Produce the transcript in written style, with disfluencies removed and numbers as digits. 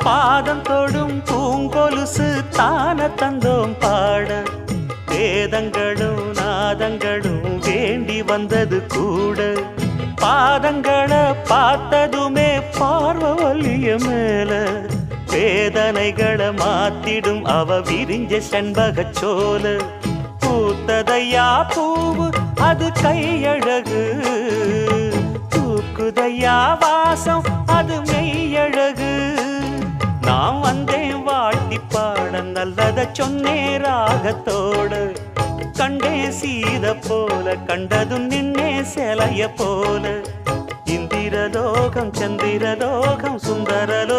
பாதம் தொடும் பூங்கொலுசு தான தந்தோம் பாட வேதங்களும் நாதங்களும் வேண்டி வந்தது கூட பாதங்களை பார்த்ததுமே பார்வலிய மேல வேதனைகளை மாத்திடும் அவ விரிஞ்ச செண்பகச்சோல பூத்ததையா பூவு அது கையழகு தூக்குதையா வாசம் அது மெய்யழகு நான் வந்தேன் வாழ்த்தி பாட நல்லத சொன்னே ராகத்தோடு கண்டே சீத போல கண்டதும் நின்னே சிலைய போல இந்திரலோகம் சந்திரலோகம் சுந்தரலோகம்